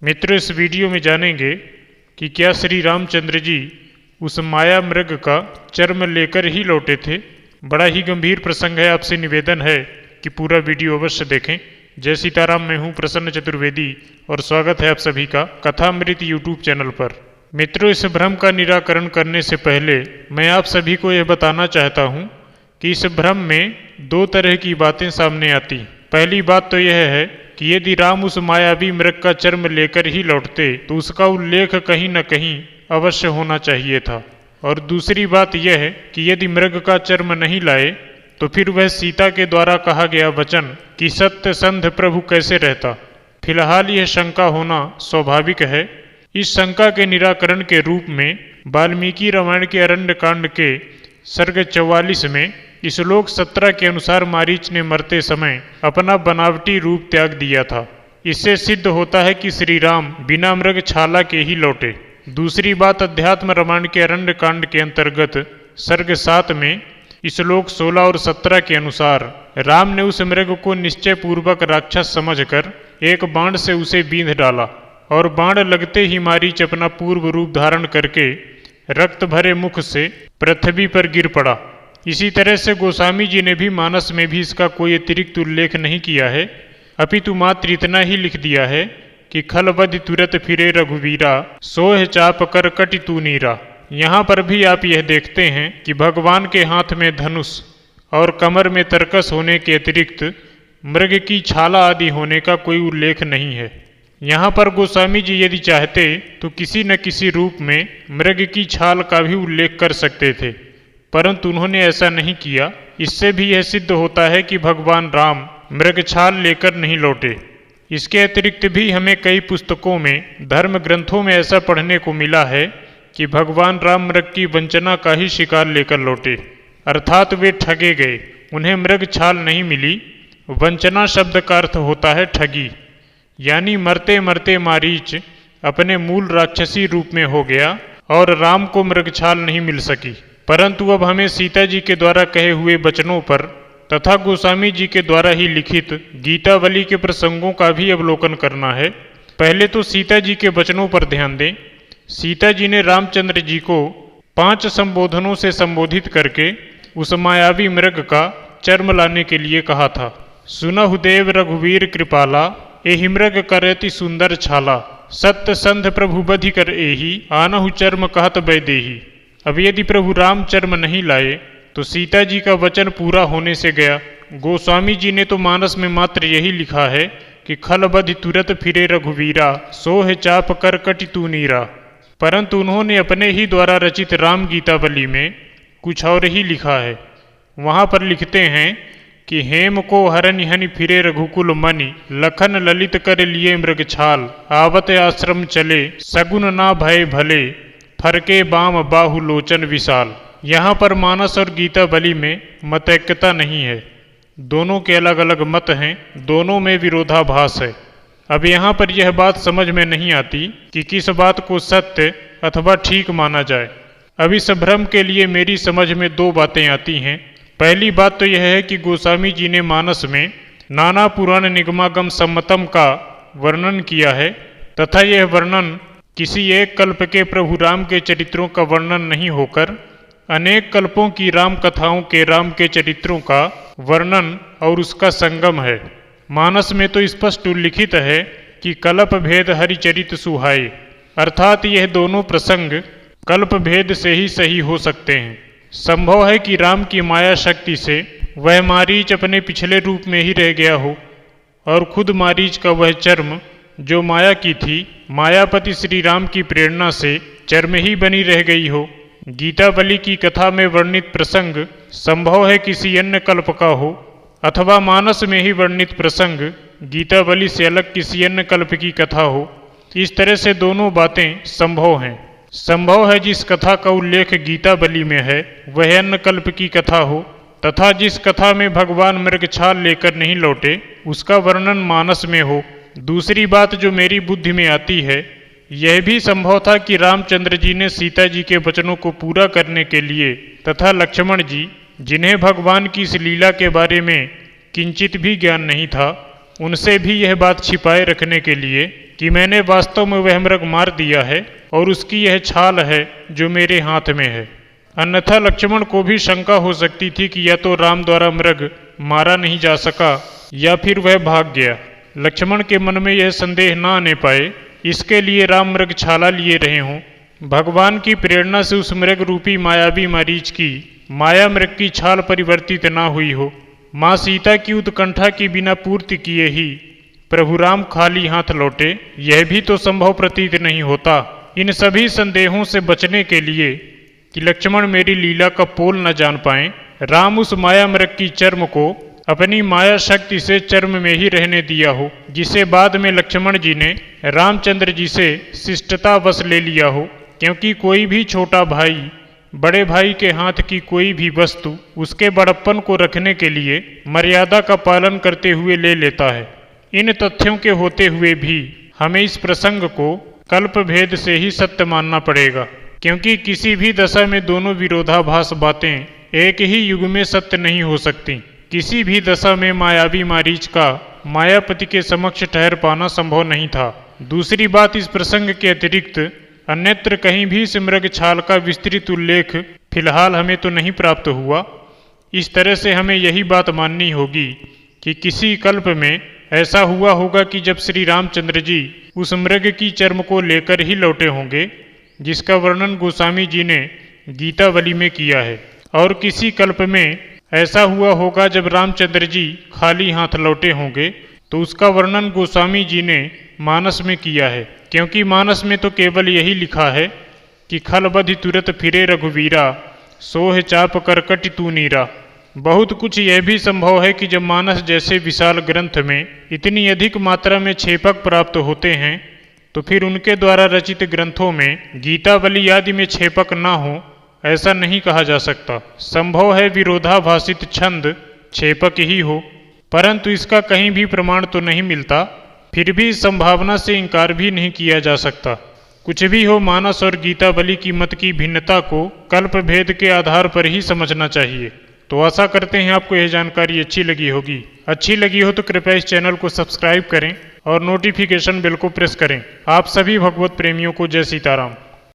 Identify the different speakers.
Speaker 1: मित्रों, इस वीडियो में जानेंगे कि क्या श्री रामचंद्र जी उस माया मृग का चर्म लेकर ही लौटे थे। बड़ा ही गंभीर प्रसंग है। आपसे निवेदन है कि पूरा वीडियो अवश्य देखें। जय सीताराम। मैं हूं प्रसन्न चतुर्वेदी और स्वागत है आप सभी का कथामृत यूट्यूब चैनल पर। मित्रों, इस भ्रम का निराकरण करने से पहले मैं आप सभी को यह बताना चाहता हूं कि इस भ्रम में दो तरह की बातें सामने आती। पहली बात तो यह है कि यदि राम उस मायावी मृग का चर्म लेकर ही लौटते तो उसका उल्लेख कहीं न कहीं अवश्य होना चाहिए था। और दूसरी बात यह है कि यदि मृग का चर्म नहीं लाए तो फिर वह सीता के द्वारा कहा गया वचन कि सत्य संध प्रभु कैसे रहता। फिलहाल यह शंका होना स्वाभाविक है। इस शंका के निराकरण के रूप में वाल्मीकि रामायण के अरण्य कांड के सर्ग 44 में श्लोक 17 के अनुसार मारीच ने मरते समय अपना बनावटी रूप त्याग दिया था। इससे सिद्ध होता है कि श्री राम बिना मृग छाला के ही लौटे। दूसरी बात, अध्यात्म रामायण के अरण्य कांड के अंतर्गत सर्ग 7 में श्लोक 16 और 17 के अनुसार राम ने उस मृग को निश्चय पूर्वक राक्षस समझकर एक बाण से उसे बींध डाला और बाण लगते ही मारीच अपना पूर्व रूप धारण करके रक्त भरे मुख से पृथ्वी पर गिर पड़ा। इसी तरह से गोस्वामी जी ने भी मानस में भी इसका कोई अतिरिक्त उल्लेख नहीं किया है, अपितु मात्र इतना ही लिख दिया है कि खलबधि तुरत फिरे रघुवीरा, सोह चाप कर कटि तू नीरा। यहाँ पर भी आप यह देखते हैं कि भगवान के हाथ में धनुष और कमर में तरकस होने के अतिरिक्त मृग की छाला आदि होने का कोई उल्लेख नहीं है। यहाँ पर गोस्वामी जी यदि चाहते तो किसी न किसी रूप में मृग की छाल का भी उल्लेख कर सकते थे, परंतु उन्होंने ऐसा नहीं किया। इससे भी यह सिद्ध होता है कि भगवान राम मृग छाल लेकर नहीं लौटे। इसके अतिरिक्त भी हमें कई पुस्तकों में, धर्म ग्रंथों में ऐसा पढ़ने को मिला है कि भगवान राम मृग की वंचना का ही शिकार लेकर लौटे, अर्थात वे ठगे गए, उन्हें मृग छाल नहीं मिली। वंचना शब्द का अर्थ होता है ठगी, यानी मरते मरते मारीच अपने मूल राक्षसी रूप में हो गया और राम को मृग छाल नहीं मिल सकी। परंतु अब हमें सीता जी के द्वारा कहे हुए वचनों पर तथा गोस्वामी जी के द्वारा ही लिखित गीतावली के प्रसंगों का भी अवलोकन करना है। पहले तो सीता जी के वचनों पर ध्यान दें। सीता जी ने रामचंद्र जी को 5 संबोधनों से संबोधित करके उस मायावी मृग का चर्म लाने के लिए कहा था। सुनहु देव रघुवीर कृपाला, एहि मृग करति सुंदर छाला, सत्य संध प्रभु बधि कर एहि, आनहु चर्म कहत बैदेही। अब यदि प्रभु राम चर्म नहीं लाए तो सीता जी का वचन पूरा होने से गया। गोस्वामी जी ने तो मानस में मात्र यही लिखा है कि खलबधि तुरत फिरे रघुवीरा, सोह चाप कर कटि तू नीरा, परंतु उन्होंने अपने ही द्वारा रचित राम गीतावली में कुछ और ही लिखा है। वहाँ पर लिखते हैं कि हेम को हरनि हनि फिरे रघुकुल मनि, लखन ललित कर लिए मृग छाल, आवत आश्रम चले सगुन ना भय भले, फरके बाम बाहु लोचन विशाल। यहाँ पर मानस और गीतावली में मतैक्यता नहीं है, दोनों के अलग अलग मत हैं, दोनों में विरोधाभास है। अब यहाँ पर यह बात समझ में नहीं आती कि किस बात को सत्य अथवा ठीक माना जाए। अब इस भ्रम के लिए मेरी समझ में 2 बातें आती हैं। पहली बात तो यह है कि गोस्वामी जी ने मानस में नाना पुराण निगमागम सम्मतम का वर्णन किया है तथा यह वर्णन किसी एक कल्प के प्रभु राम के चरित्रों का वर्णन नहीं होकर अनेक कल्पों की राम कथाओं के राम के चरित्रों का वर्णन और उसका संगम है। मानस में तो स्पष्ट उल्लिखित है कि कल्प भेद हरिचरित सुहाए, अर्थात यह दोनों प्रसंग कल्प भेद से ही सही हो सकते हैं। संभव है कि राम की माया शक्ति से वह मारीच अपने पिछले रूप में ही रह गया हो और खुद मारीच का वह चर्म जो माया की थी, मायापति श्री राम की प्रेरणा से चर्म ही बनी रह गई हो। गीतावली की कथा में वर्णित प्रसंग संभव है किसी अन्य कल्प का हो, अथवा मानस में ही वर्णित प्रसंग गीतावली से अलग किसी अन्य कल्प की कथा हो। इस तरह से दोनों बातें संभव हैं। संभव है जिस कथा का उल्लेख गीतावली में है वह अन्य कल्प की कथा हो, तथा जिस कथा में भगवान मृग छाल लेकर नहीं लौटे उसका वर्णन मानस में हो। दूसरी बात जो मेरी बुद्धि में आती है, यह भी संभव था कि रामचंद्र जी ने सीता जी के वचनों को पूरा करने के लिए तथा लक्ष्मण जी, जिन्हें भगवान की इस लीला के बारे में किंचित भी ज्ञान नहीं था, उनसे भी यह बात छिपाए रखने के लिए कि मैंने वास्तव में वह मृग मार दिया है और उसकी यह छाल है जो मेरे हाथ में है। अन्यथा लक्ष्मण को भी शंका हो सकती थी कि या तो राम द्वारा मृग मारा नहीं जा सका या फिर वह भाग गया। लक्ष्मण के मन में यह संदेह न आने पाए, इसके लिए राम मृग छाला लिए रहे हों। भगवान की प्रेरणा से उस मृग रूपी मायावी मारीच की माया मृग की छाल परिवर्तित न हुई हो। माँ सीता की उत्कंठा की बिना पूर्ति किए ही प्रभु राम खाली हाथ लौटे, यह भी तो संभव प्रतीत नहीं होता। इन सभी संदेहों से बचने के लिए कि लक्ष्मण मेरी लीला का पोल न जान पाएं, राम उस माया मृग की चर्म को अपनी माया शक्ति से चर्म में ही रहने दिया हो, जिसे बाद में लक्ष्मण जी ने रामचंद्र जी से शिष्टतावश ले लिया हो। क्योंकि कोई भी छोटा भाई बड़े भाई के हाथ की कोई भी वस्तु उसके बड़प्पन को रखने के लिए मर्यादा का पालन करते हुए ले लेता है। इन तथ्यों के होते हुए भी हमें इस प्रसंग को कल्प भेद से ही सत्य मानना पड़ेगा, क्योंकि किसी भी दशा में दोनों विरोधाभास बातें एक ही युग में सत्य नहीं हो सकती। किसी भी दशा में मायावी मारीच का मायापति के समक्ष ठहर पाना संभव नहीं था। दूसरी बात, इस प्रसंग के अतिरिक्त अन्यत्र कहीं भी इस मृग छाल का विस्तृत उल्लेख फिलहाल हमें तो नहीं प्राप्त हुआ। इस तरह से हमें यही बात माननी होगी कि किसी कल्प में ऐसा हुआ होगा कि जब श्री रामचंद्र जी उस मृग की चर्म को लेकर ही लौटे होंगे, जिसका वर्णन गोस्वामी जी ने गीतावली में किया है। और किसी कल्प में ऐसा हुआ होगा जब रामचंद्र जी खाली हाथ लौटे होंगे, तो उसका वर्णन गोस्वामी जी ने मानस में किया है। क्योंकि मानस में तो केवल यही लिखा है कि खल बधि तुरत फिरे रघुवीरा, सोह चाप करकट तू नीरा। बहुत कुछ यह भी संभव है कि जब मानस जैसे विशाल ग्रंथ में इतनी अधिक मात्रा में छेपक प्राप्त होते हैं, तो फिर उनके द्वारा रचित ग्रंथों में गीतावली आदि में छेपक ना हो, ऐसा नहीं कहा जा सकता। संभव है विरोधाभासित छंद छेपक ही हो, परंतु इसका कहीं भी प्रमाण तो नहीं मिलता। फिर भी इस संभावना से इनकार भी नहीं किया जा सकता। कुछ भी हो, मानस और गीतावली की मत की भिन्नता को कल्प भेद के आधार पर ही समझना चाहिए। तो आशा करते हैं आपको यह जानकारी अच्छी लगी होगी। अच्छी लगी हो तो कृपया इस चैनल को सब्सक्राइब करें और नोटिफिकेशन बेल को प्रेस करें। आप सभी भगवत प्रेमियों को जय सीताराम।